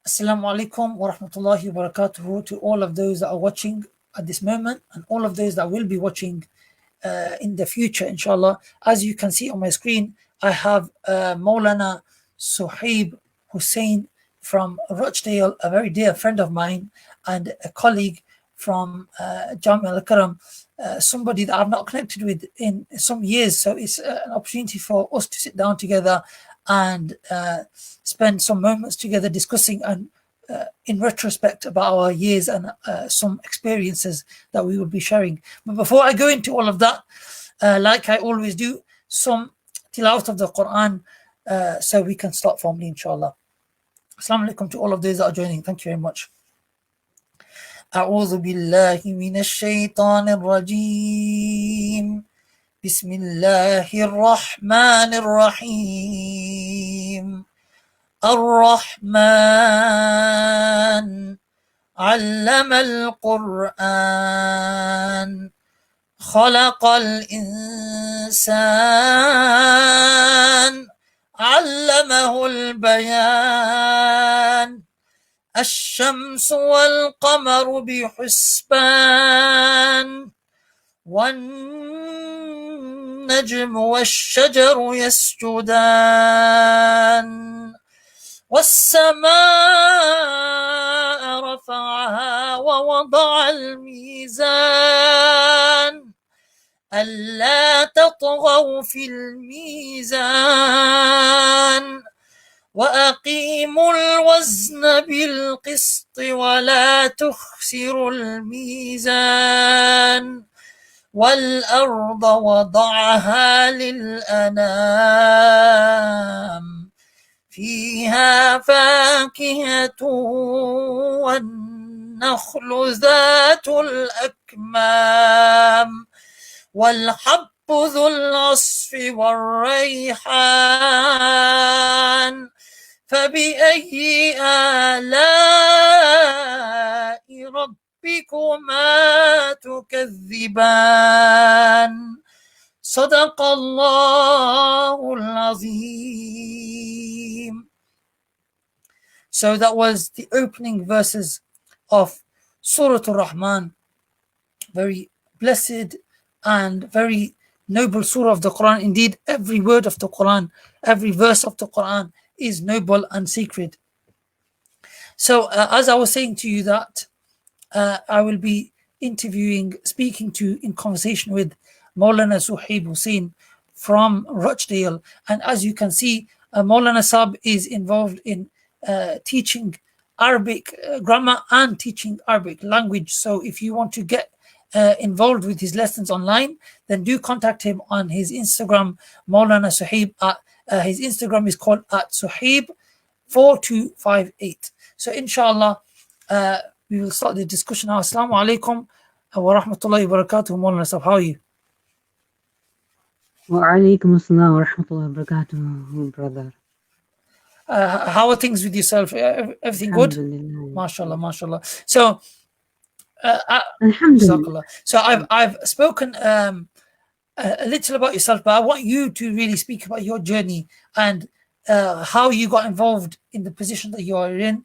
Assalamu alaikum wa rahmatullahi wa barakatuhu to all of those that are watching at this moment and all of those that will be watching in the future, inshallah. As you can see on my screen, I have Molana Suhaib Hussain from Rochdale, a very dear friend of mine and a colleague from Jamia Al Karam, somebody that I've not connected with in some years. So it's an opportunity for us to sit down together and spend some moments together discussing and in retrospect about our years and some experiences that we will be sharing. But before I go into all of that, like I always do, some tilawat of the Quran so we can start formally, inshallah. Assalamu alaikum to all of those that are joining. Thank you very much. أعوذ بالله من الشيطان الرجيم بسم الله الرحمن الرحيم الرحمن علم القرآن خلق الإنسان علمه البيان الشمس والقمر بحسبان والنجم والشجر يسجدان والسماء رفعها ووضع الميزان ألا تطغوا في الميزان وأقيموا الوزن بالقسط ولا تخسروا الميزان والأرض وضعها للأنام فيها فاكهة والنخل ذات الأكمام والحب ذو العصف والريحان فبأي آلاء ربكما تكذبان صدق الله العظيم. So that was the opening verses of Surah Al-Rahman, very blessed and very noble surah of the Quran. Indeed, every word of the Quran, every verse of the Quran is noble and sacred. So as I was saying to you that I will be speaking to in conversation with Molana Suhaib Hussain from Rochdale. And as you can see, Molana Sab is involved in teaching Arabic grammar and teaching Arabic language. So if you want to get involved with his lessons online, then do contact him on his Instagram, Molana Suhaib. His Instagram is called at Suhaib4258. So inshallah, we will start the discussion now. Assalamu alaikum wa rahmatullahi wa barakatuh. Molana Sahib, how are you? Wa alaikum assalam wa rahmatullahi wa barakatuh, brother. How are things with yourself? Everything good? MashaAllah, MashaAllah. So, Alhamdulillah. So I've spoken a little about yourself, but I want you to really speak about your journey and how you got involved in the position that you are in.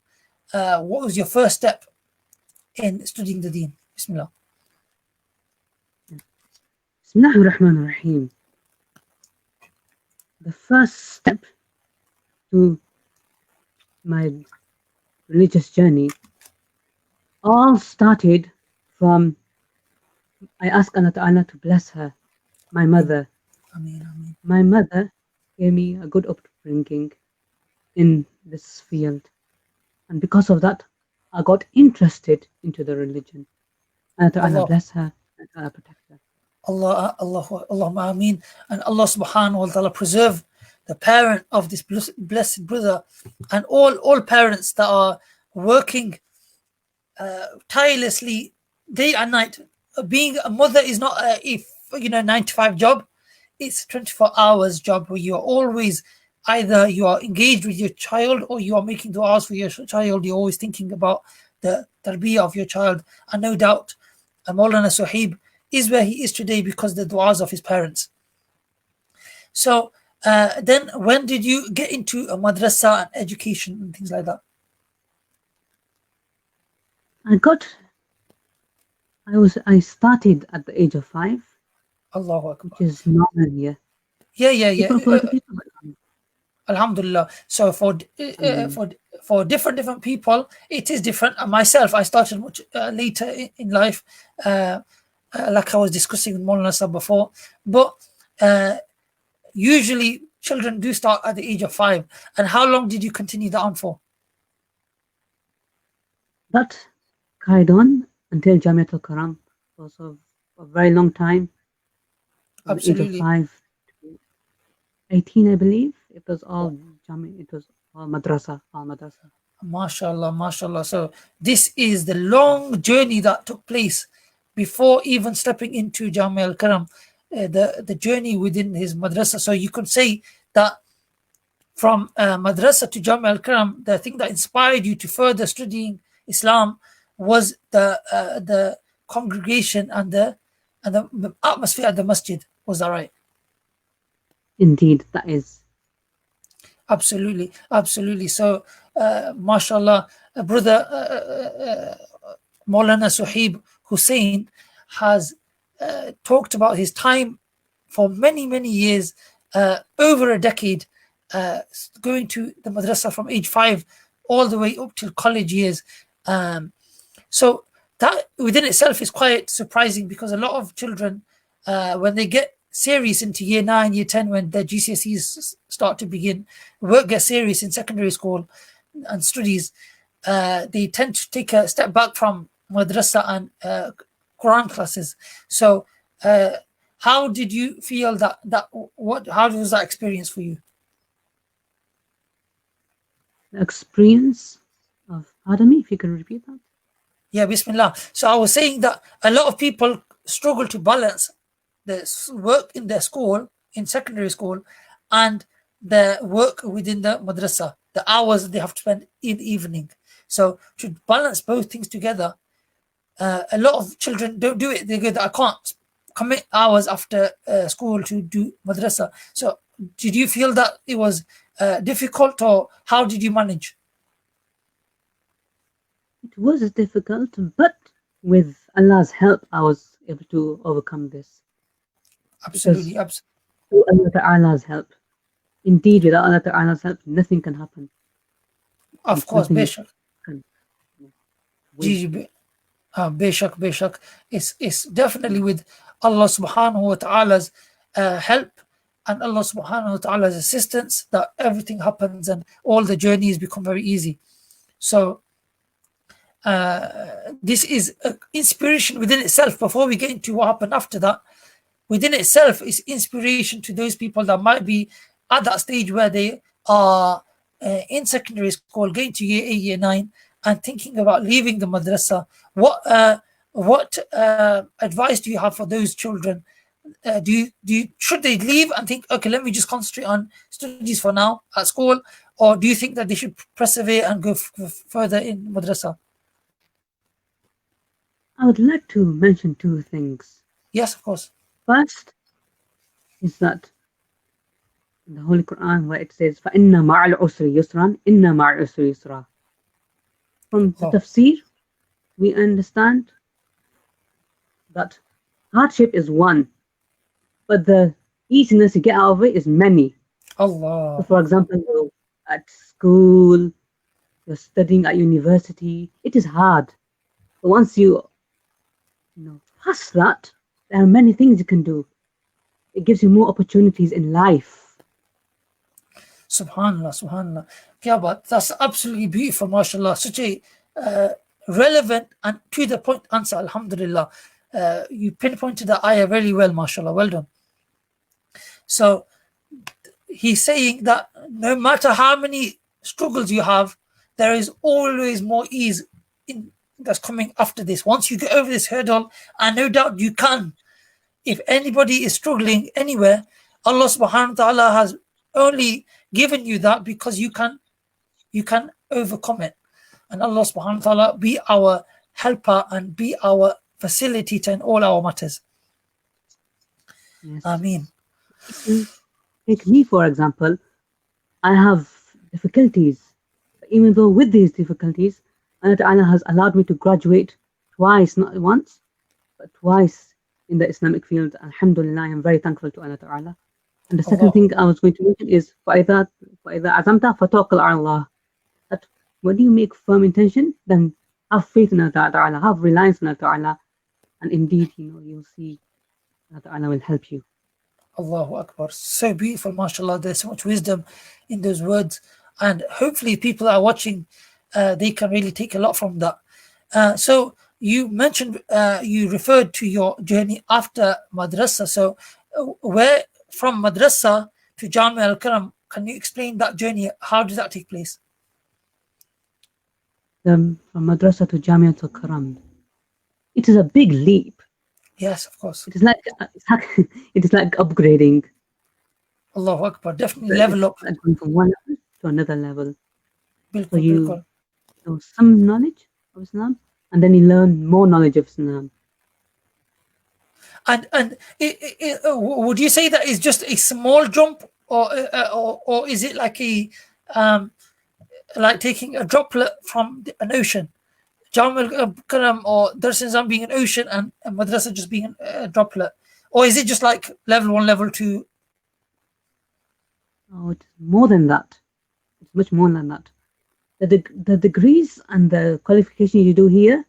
What was your first step in studying the Deen? Bismillah. Bismillahir Rahmanir Rahim. The first step to my religious journey all started from, I asked Allah Ta'ala to bless her, my mother. Ameen, ameen. My mother gave me a good upbringing in this field. And because of that, I got interested into the religion. Allah Ta'ala bless her and Allah protect her. Allahumma ameen. And Allah subhanahu wa ta'ala preserve the parent of this blessed brother and all parents that are working tirelessly day and night. Being a mother is not a 9-to-5 job. It's a 24 hours job where you are always either you are engaged with your child or you are making du'as for your child. You're always thinking about the tarbiyah of your child. And no doubt Maulana Suhaib is where he is today because of the du'as of his parents. So then when did you get into a madrasa and education and things like that? I got I started at the age of 5, Allahu which Akbar. is normal here. Yeah, yeah, yeah. Different for other people, but Alhamdulillah. So alhamdulillah. for different people, it is different. And myself, I started much later in life, uh, like I was discussing with Molana Sab before. But uh, usually, children do start at the age of 5. And how long did you continue that on for? That carried on until Jamiatul Karam. Also a very long time, from the age of Absolutely. 5 to 18, I believe. It was all it was all madrasa. MashaAllah, MashaAllah. So this is the long journey that took place before even stepping into Jamia al Karam, the journey within his madrasa. So you could say that from madrasa to Jamia al Karam, the thing that inspired you to further studying Islam was the congregation and the atmosphere at the masjid. Was that right? Indeed, that is. Absolutely, absolutely. So, mashallah, brother Molana Suhaib Hussain has talked about his time for many, many years, over a decade, going to the madrasa from age 5 all the way up till college years. Um, so that within itself is quite surprising because a lot of children, when they get serious into year 9, year 10, when their GCSEs start to begin, work gets serious in secondary school and studies, they tend to take a step back from madrasa and Quran classes. So, how did you feel how was that experience for you? The experience of, pardon me, if you can repeat that. Yeah, Bismillah. So I was saying that a lot of people struggle to balance the work in their school, in secondary school, and the work within the madrasa, the hours that they have to spend in the evening. So to balance both things together, a lot of children don't do it. They go, I can't commit hours after school to do madrasa. So did you feel that it was difficult, or how did you manage? It was difficult, but with Allah's help, I was able to overcome this. Absolutely, Because through Allah Ta'ala's help, indeed, without Allah Ta'ala's help, nothing can happen. of course, Nothing Beshak. can win. Ji, Beshak, Beshak. It's definitely with Allah subhanahu wa ta'ala's help and Allah subhanahu wa ta'ala's assistance that everything happens and all the journeys become very easy. So, this is inspiration within itself. Before we get into what happened after that, within itself is inspiration to those people that might be at that stage where they are in secondary school, going to year 8, year 9, and thinking about leaving the madrasa. What advice do you have for those children? Should they leave and think, okay, let me just concentrate on studies for now at school, or do you think that they should persevere and go further in madrasa? I would like to mention two things. Yes, of course. First is that in the Holy Quran, where it says, فَإِنَّ مَعَ الْعُسْرِ يُسْرًا إِنَّ مَعَ الْعُسْرِ يُسْرًا. From the Oh, tafsir, we understand that hardship is one, but the easiness you get out of it is many. So, Allah. for example, you're at school, you're studying at university, it is hard. But once you pass that, there are many things you can do. It gives you more opportunities in life. Subhanallah, Subhanallah. Yeah, but that's absolutely beautiful, mashallah. Such a relevant and to the point answer, alhamdulillah. You pinpointed the ayah very well, mashallah. Well done. So he's saying that no matter how many struggles you have, there is always more ease that's coming after this. Once you get over this hurdle, and no doubt you can. If anybody is struggling anywhere, Allah subhanahu wa ta'ala has only given you that because you can overcome it. And Allah subhanahu wa ta'ala be our helper and be our facilitator in all our matters. Yes. Ameen. Take me, for example. I have difficulties. Even though with these difficulties, Allah Ta'ala has allowed me to graduate twice, not once, but twice in the Islamic field. Alhamdulillah, I am very thankful to Allah Ta'ala. And the second Allah, thing I was going to mention is فَإِذَا عَزَمْتَ فَتَوَكَّلْ عَلَى اللَّهِ. That when you make firm intention, then have faith in Allah Ta'ala, have reliance on Allah Ta'ala, and indeed, you'll see Allah Ta'ala will help you. Allahu Akbar. So beautiful, mashallah. There's so much wisdom in those words. And hopefully people are watching, they can really take a lot from that. So you mentioned, you referred to your journey after madrasa. So where from madrasa to Jamia al-Karam, can you explain that journey? How did that take place? From Madrasah to Jamia al-Karam, it is a big leap. Yes, of course. It is like it is like upgrading. Allahu Akbar. Definitely level up. Like going from one level to another level. So Bilkul, you bilkul. know some knowledge of Islam, and then you learn more knowledge of Islam. And would you say that is just a small jump, or is it like a like taking a droplet from an ocean? Jamil Karam or Dars Nizam being an ocean and Madrasa just being a droplet, or is it just like level 1, level 2? Oh, it's more than that. It's much more than that. The degrees and the qualification you do here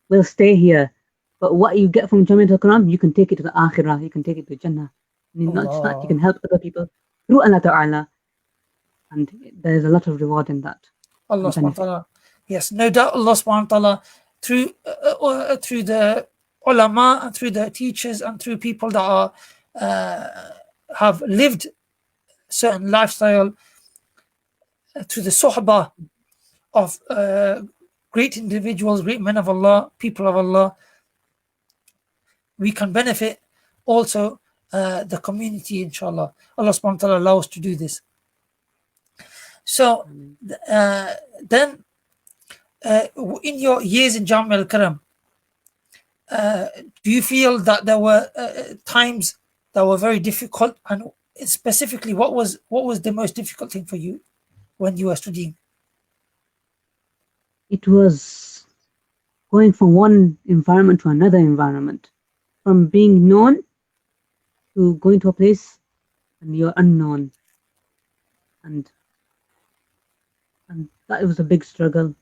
will stay here. But what you get from Jamia al-Quran, you can take it to the Akhirah, you can take it to Jannah. And not just that, you can help other people through Allah Ta'ala. And there is a lot of reward in that. Allah subhanahu wa ta'ala. Yes, no doubt Allah subhanahu wa ta'ala through the ulama and through the teachers and through people that are have lived certain lifestyle, through the suhbah of great individuals, great men of Allah, people of Allah, we can benefit also the community, inshallah. Allah subhanahu wa ta'ala allows us to do this. So then in your years in Jamia al-Karam, do you feel that there were times that were very difficult, and specifically what was the most difficult thing for you when you were studying? It was going from one environment to another environment, from being known to going to a place and you're unknown, and that was a big struggle,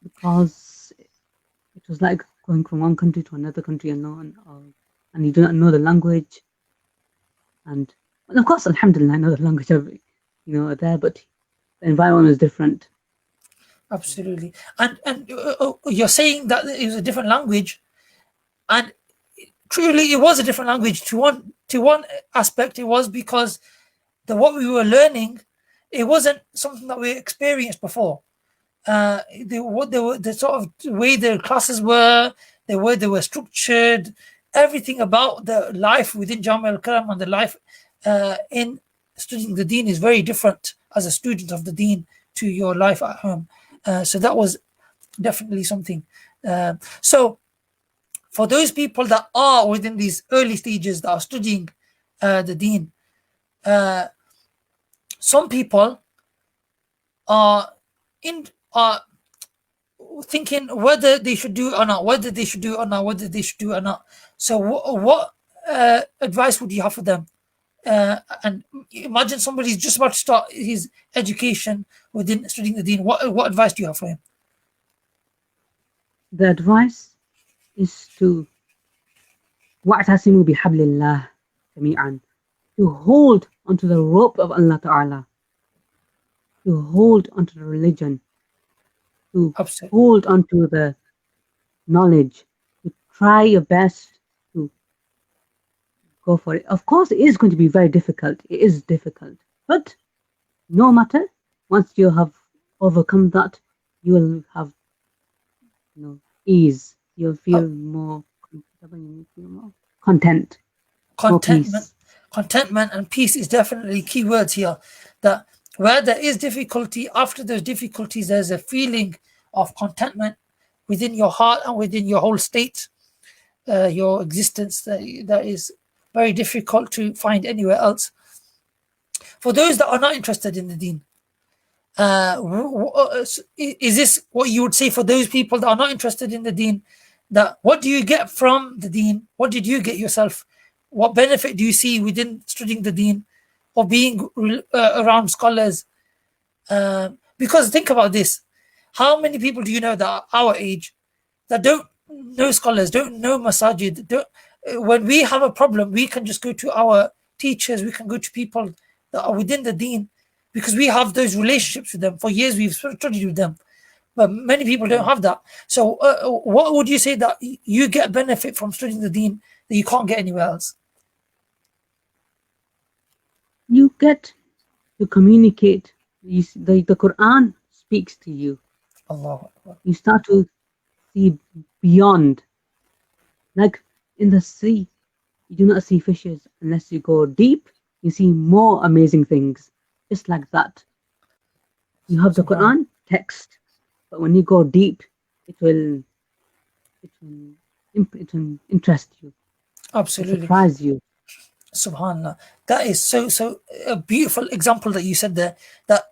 because it was like going from one country to another country unknown, and you do not know the language. And of course, alhamdulillah, I know the language of there, but the environment was different. Absolutely. And you're saying that it was a different language, and truly it was a different language. To one aspect, it was because what we were learning, it wasn't something that we experienced before. The sort of way the classes were, the way they were structured, everything about the life within Jamia al-Karam and the life in studying the Deen is very different as a student of the Deen to your life at home. So that was definitely something. So for those people that are within these early stages that are studying the Deen, some people are thinking whether they should do it or not, whether they should do it or not, whether they should do it or not. So what advice would you have for them? And imagine somebody's just about to start his education within studying the Deen. What advice do you have for him? The advice is to وَاعْتَصِمُوا بِحَبْلِ اللَّهِ جَمِيعًا, to hold onto the rope of Allah Ta'ala, to hold onto the religion, to hold onto the knowledge, to try your best to go for it. Of course, it is going to be very difficult. It is difficult. But no matter, once you have overcome that, you will have ease. You'll feel more comfortable, you feel more content. Contentment and peace is definitely key words here. That where there is difficulty, after those difficulties, there's a feeling of contentment within your heart and within your whole state, your existence, that is very difficult to find anywhere else. For those that are not interested in the Deen, Is this what you would say for those people that are not interested in the deen? That what do you get from the deen? What did you get yourself? What benefit do you see within studying the deen or being around scholars? Because think about this: how many people do you know that are our age that don't know scholars, don't know masajid? When we have a problem, we can just go to our teachers, we can go to people that are within the deen because we have those relationships with them. For years, we've studied with them. But many people don't have that. So, what would you say that you get benefit from studying the deen that you can't get anywhere else? You get to communicate. The Quran speaks to you. Allah. You start to see beyond. Like in the sea, you do not see fishes unless you go deep. You see more amazing things. Just like that. You have the Quran text, but when you go deep, it will interest you. Absolutely. Surprise you. Subhanallah. That is so a beautiful example that you said there. That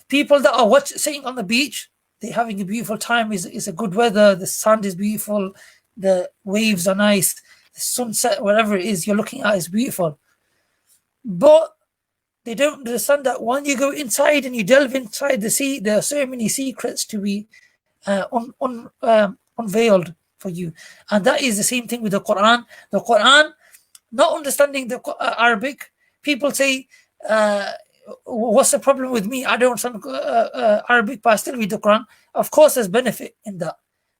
people that are sitting on the beach, they're having a beautiful time. Is a good weather. The sand is beautiful. The waves are nice. The sunset, whatever it is you're looking at, is beautiful. But they don't understand that when you go inside and you delve inside the sea, there are so many secrets to be unveiled for you. And that is the same thing with the Quran. The Quran, not understanding the Arabic, people say, what's the problem with me? I don't understand Arabic, but I still read the Quran. Of course, there's benefit in that.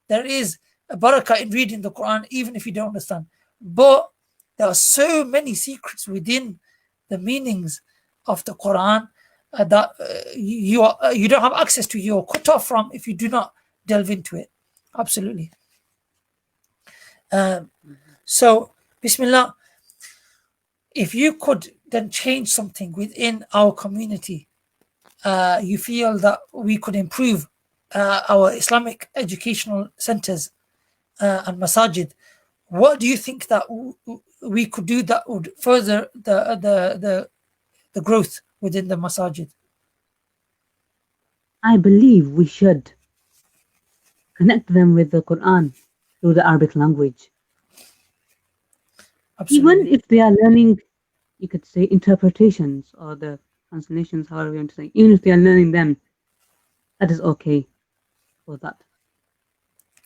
There is a barakah in reading the Quran, even if you don't understand. But there are so many secrets within the meanings of the Quran that you don't have access to. You're cut off from if you do not delve into it. Absolutely. So, Bismillah, if you could then change something within our community, you feel that we could improve our Islamic educational centers and masajid, what do you think that we could do that would further the growth within the masajid? I believe we should connect them with the Quran through the Arabic language. Absolutely. Even if they are learning, you could say, interpretations or the translations, however you want to say, even if they are learning them, that is okay for that.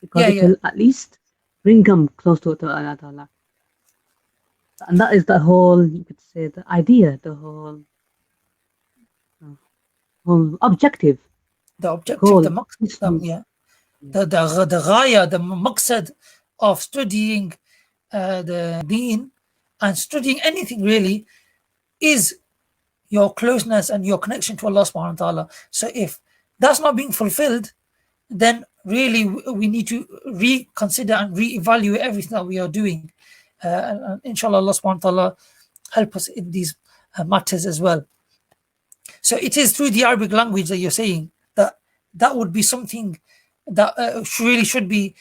Because it will at least bring them close to Allah Ta'ala. And that is the whole, you could say, the idea, the whole objective. The objective, goal, the maqsad, the ghaya, the maqsad of studying the deen and studying anything really is your closeness and your connection to Allah subhanahu wa ta'ala. So if that's not being fulfilled, then really we need to reconsider and reevaluate everything that we are doing. And inshallah, Allah subhanahu wa ta'ala help us in these matters as well. So it is through the Arabic language that you're saying that would be something that really should be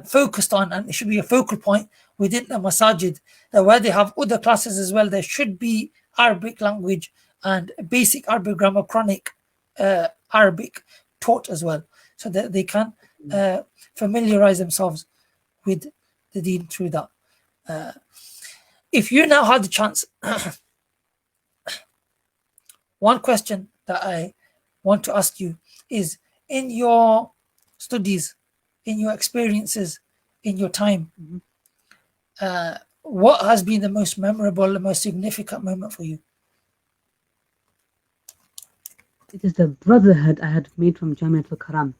focused on, and it should be a focal point within the masajid, where they have other classes as well. There should be Arabic language and basic Arabic grammar, Quranic Arabic taught as well, so that they can familiarize themselves with the deen through that. If you now had the chance, one question that I want to ask you is, in your studies, in your experiences, in your time, what has been the most memorable, the most significant moment for you? It is the brotherhood I had made from Jamiatul Karam.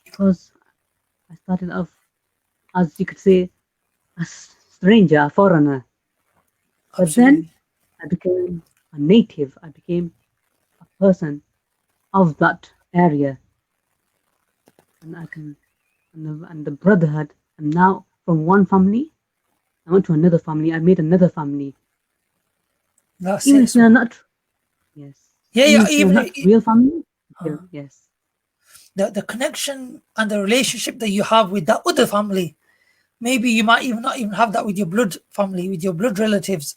Because I started off, as you could say, a stranger, a foreigner. But then I became a native. I became a person of that area. And the brotherhood, and now from one family, I went to another family. I made another family. Even if they are not, even not real family, yes. The connection and the relationship that you have with that other family, maybe you might even not even have that with your blood family, with your blood relatives,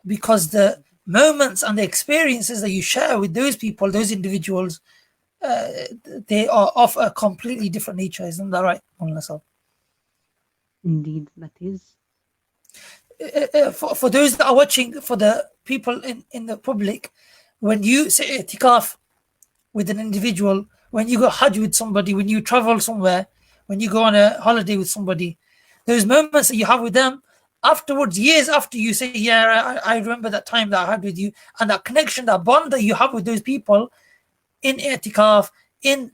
because the moments and the experiences that you share with those people, those individuals, they are of a completely different nature. Isn't that right, Molana? Indeed, that is. For those that are watching, for the people in the public, when you say itikaf with an individual, when you go hajj with somebody, when you travel somewhere, when you go on a holiday with somebody, those moments that you have with them, afterwards, years after, you say, yeah, I remember that time that I had with you, and that connection, that bond that you have with those people in i'tikaf, in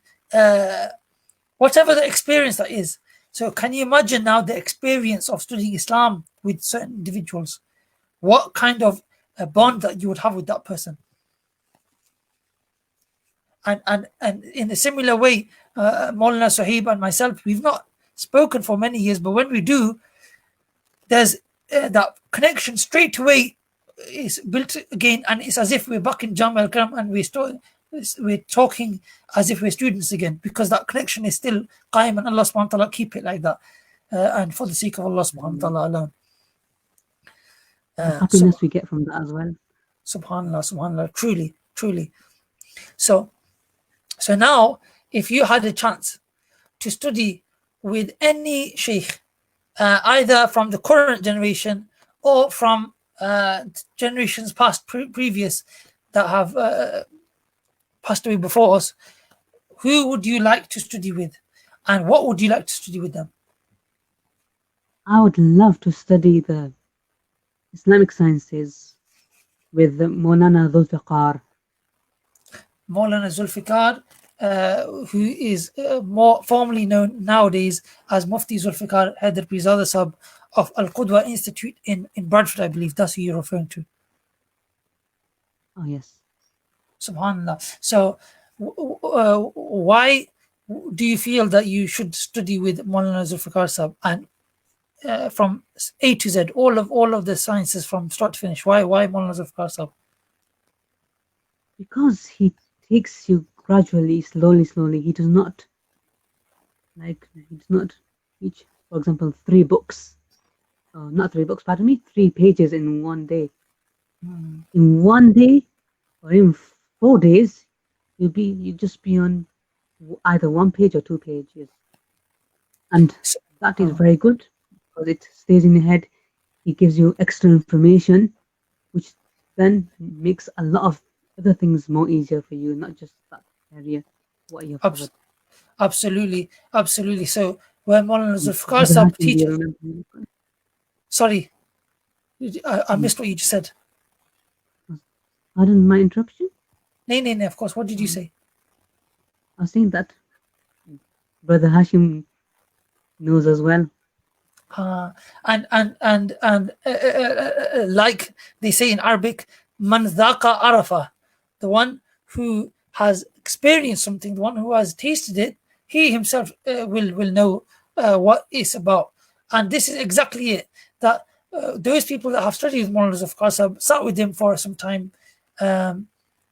whatever the experience that is. So can you imagine now the experience of studying Islam with certain individuals? What kind of a bond that you would have with that person? And in a similar way, Molana Suhaib and myself, we've not spoken for many years, but when we do, there's that connection straight away is built again, and it's as if we're back in Jam al Karam and we're talking as if we're students again, because that connection is still qaim, and Allah subhanahu wa ta'ala keep it like that, and for the sake of Allah subhanahu wa ta'ala alone. The happiness we get from that as well. Subhanallah, subhanallah, truly. So now, if you had a chance to study with any sheikh, either from the current generation or from generations past, previous, that have passed away before us, who would you like to study with, and what would you like to study with them? I would love to study the Islamic sciences with Molana Zulfiqar. Molana Zulfiqar, who is more formally known nowadays as Mufti Zulfiqar Haider Pirzada Sahib of Al Qudwa Institute in Bradford, I believe that's who you're referring to. Oh, yes. Subhanallah. So, why do you feel that you should study with Molana Zulfiqar Sahib, and from A to Z, all of the sciences from start to finish? Why Molana Zulfiqar Sahib? Because he takes you gradually, slowly. He does not teach, for example, 3 books. Not 3 books, pardon me, 3 pages in one day. In one day, or in 4 days, you just be on either 1 page or 2 pages, and that is very good because it stays in your head. He gives you extra information, which then makes a lot of other things more easier for you, not just that area what you've covered. Absolutely. So when Molana Zulfiqar Sahib teaches, sorry, I missed what you just said. Pardon my interruption? No, of course. What did you say? I was saying that Brother Hashim knows as well. And like they say in Arabic, man dhaqa arafa, the one who has experienced something, the one who has tasted it, he himself will know what it's about. And this is exactly it, that those people that have studied with Molana Zulfiqar Sahib, sat with him for some time,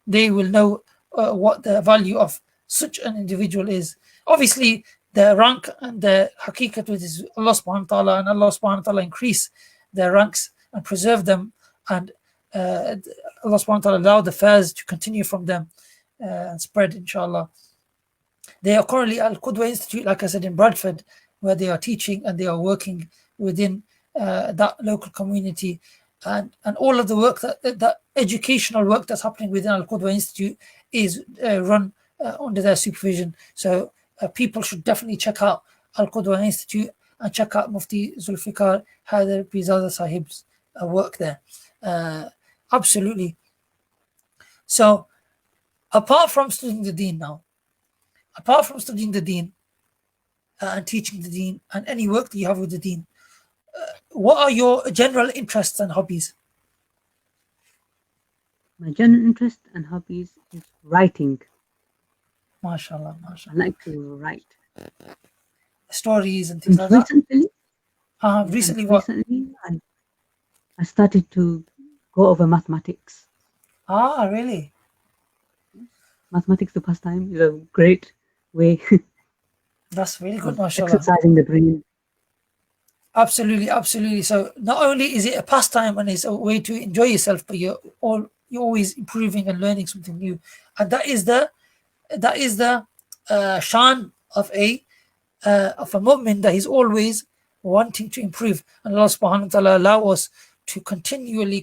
they will know what the value of such an individual is. Obviously, the rank and the haqiqat with is Allah subhanahu wa ta'ala, and Allah subhanahu wa ta'ala increase their ranks and preserve them, and Allah subhanahu wa ta'ala allow the fairs to continue from them and spread, inshallah. They are currently at Al Qudwa Institute, like I said, in Bradford, where they are teaching and they are working within that local community, and all of the work that educational work that's happening within Al Qudwa Institute is run under their supervision. So people should definitely check out Al Qudwa Institute and check out Mufti Zulfiqar Haider Pirzada Sahib's work there. Absolutely. So, apart from studying the deen and teaching the deen and any work that you have with the deen, what are your general interests and hobbies? My general interest and hobbies is writing. MashaAllah. I like to write Stories and things like that. Recently, what? Recently, I started to go over mathematics. Really? Mathematics to pastime is a great way. That's really good, of mashallah. exercising the brain. Absolutely, absolutely. So not only is it a pastime and it's a way to enjoy yourself, but you're always improving and learning something new, and that is the shan of a mu'min, that he's always wanting to improve. And Allah subhanahu wa ta'ala allow us to continually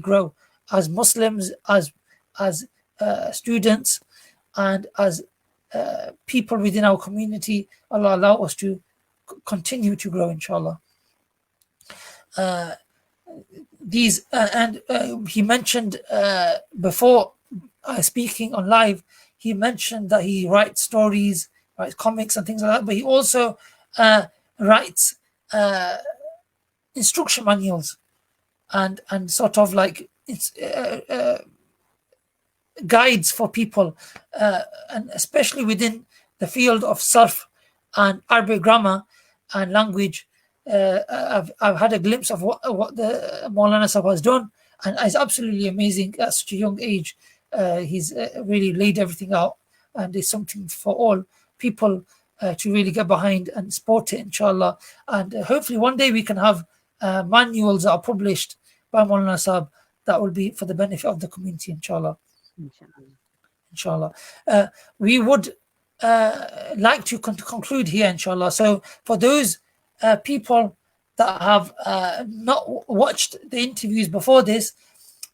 grow as Muslims, as students, and as people within our community. Allah allow us to continue to grow, inshallah. These and He mentioned before speaking on live, he mentioned that he writes stories, writes comics and things like that, but he also writes instruction manuals and sort of like it's guides for people, and especially within the field of surf and Arabic grammar and language. I've had a glimpse of what the Molana Sahib has done, and it's absolutely amazing at such a young age. He's really laid everything out, and it's something for all people to really get behind and support it, inshallah. And hopefully one day we can have manuals that are published by Molana Sahib that will be for the benefit of the community, inshallah. Inshallah. Inshallah. We would like to conclude here, inshallah. So, for those people that have not watched the interviews before this,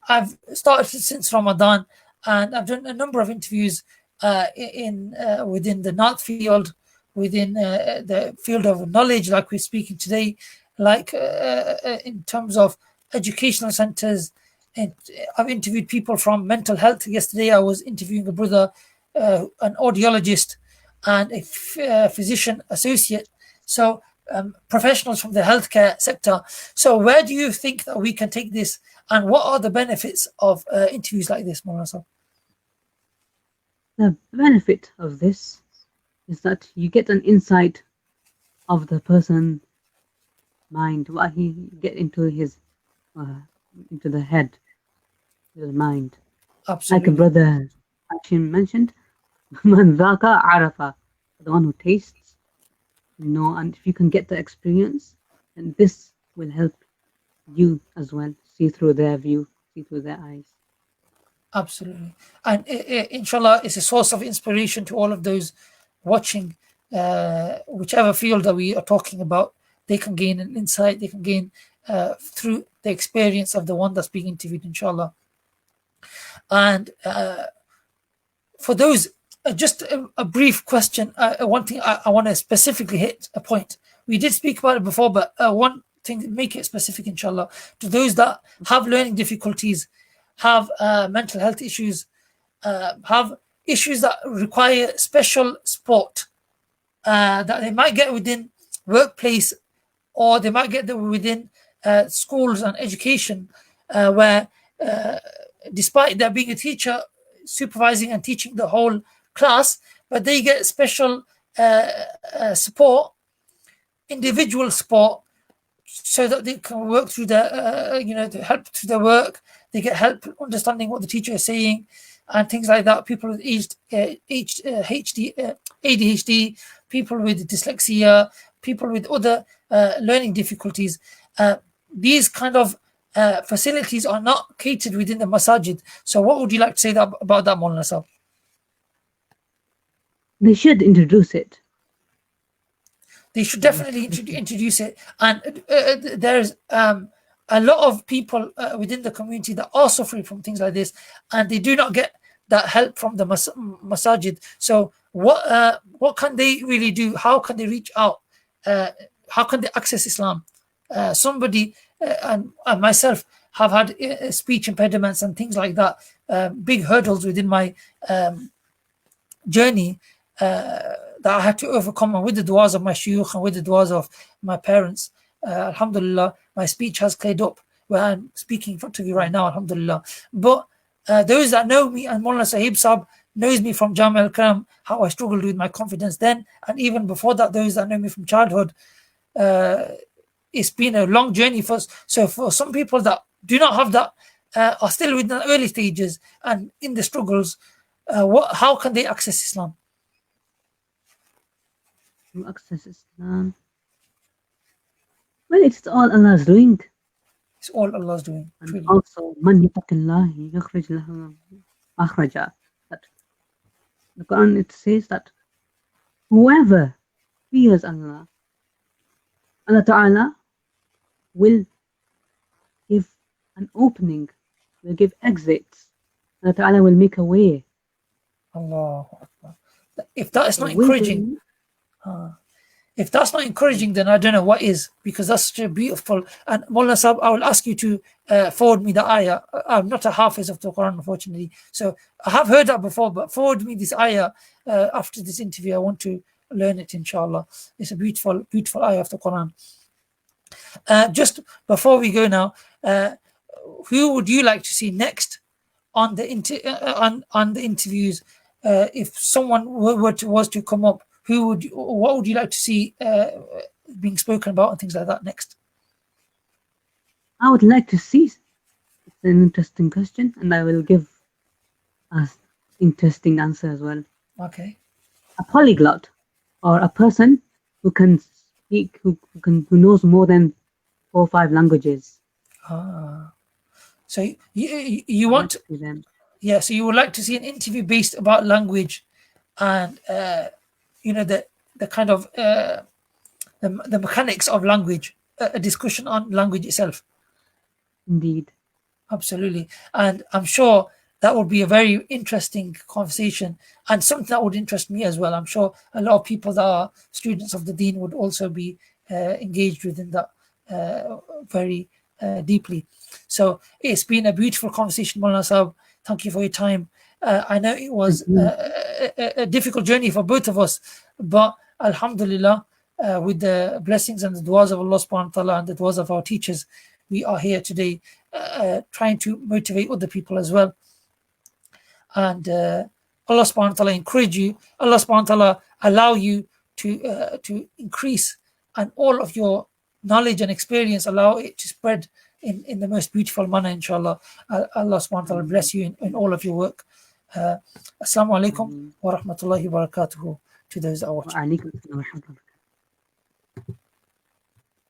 I've started since Ramadan, and I've done a number of interviews in within the Naat field, within the field of knowledge, like we're speaking today, like in terms of educational centers. And I've interviewed people from mental health. Yesterday, I was interviewing a brother, an audiologist, and a physician associate. So, professionals from the healthcare sector. So, where do you think that we can take this, and what are the benefits of interviews like this, Molana? The benefit of this is that you get an insight of the person mind, what he get into the head, his mind. Like a Absolutely. brother Hashim mentioned, man dhaka arafa, the one who tastes, and if you can get the experience, then this will help you as well see through their view, see through their eyes. Absolutely. And inshallah, it's a source of inspiration to all of those watching, whichever field that we are talking about. They can gain an insight, they can gain through the experience of the one that's being interviewed, inshallah. And for those, just a brief question. One thing I want to specifically hit a point. We did speak about it before, but one thing, make it specific, inshallah, to those that have learning difficulties, have mental health issues, have issues that require special support, that they might get within workplace, or they might get them within schools and education, where despite there being a teacher supervising and teaching the whole class, but they get special support, individual support, so that they can work through their, to help through their work. They get help understanding what the teacher is saying and things like that. People with ADHD, people with dyslexia, people with other learning difficulties. These kind of facilities are not catered within the masajid. So, what would you like to say about that, Molana Sahib? They should introduce it. They should definitely introduce it. And there's a lot of people within the community that are suffering from things like this, and they do not get that help from the masajid. So, what can they really do? How can they reach out? How can they access Islam? Somebody and myself have had speech impediments and things like that, big hurdles within my journey that I had to overcome, and with the du'as of my shuyukh and with the du'as of my parents, alhamdulillah, my speech has cleared up where I'm speaking in front of you right now, alhamdulillah. But those that know me, and Molana Suhaib Sahib knows me from Jami al-Karam, how I struggled with my confidence then, and even before that, those that know me from childhood, it's been a long journey for us. So for some people that do not have that, are still within the early stages and in the struggles, how can they access Islam? To access Islam, Well, it's all Allah's doing. It's all Allah's doing, And truly. also, man yattaqillahi yukhrij lahu makhraja. That the Quran it says that whoever fears Allah, Allah Ta'ala will give an opening, will give exits. Allah Ta'ala will make a way. Allahu Akbar. If that is The not way encouraging, will if that's not encouraging, then I don't know what is, because that's such a beautiful. And Molana Sahib, I will ask you to forward me the ayah. I'm not a hafiz of the Quran, unfortunately, so I have heard that before. But forward me this ayah after this interview. I want to learn it, inshallah. It's a beautiful, beautiful ayah of the Quran. Just before we go now, who would you like to see next on the on the interviews? If someone was to come up, what would you like to see being spoken about and things like that next? I would like to see. It's an interesting question, and I will give an interesting answer as well. Okay. A polyglot, or a person who can speak, who knows more than 4 or 5 languages. So you want, them. yeah, so you would like to see an interview based about language, and the kind of the mechanics of language, a discussion on language itself. Indeed. Absolutely. And I'm sure that would be a very interesting conversation, and something that would interest me as well. I'm sure a lot of people that are students of the Deen would also be engaged within that very deeply. So it's been a beautiful conversation, Molana Sahib. Thank you for your time. I know it was a difficult journey for both of us, but Alhamdulillah, with the blessings and the du'as of Allah subhanahu wa ta'ala and the du'as of our teachers, we are here today trying to motivate other people as well. And Allah subhanahu wa ta'ala encourage you. Allah subhanahu wa ta'ala allow you to increase, and all of your knowledge and experience, allow it to spread in the most beautiful manner, inshallah. Allah subhanahu wa ta'ala bless you in all of your work. Assalamu alaikum wa rahmatullahi wa barakatuhu to those that are watching.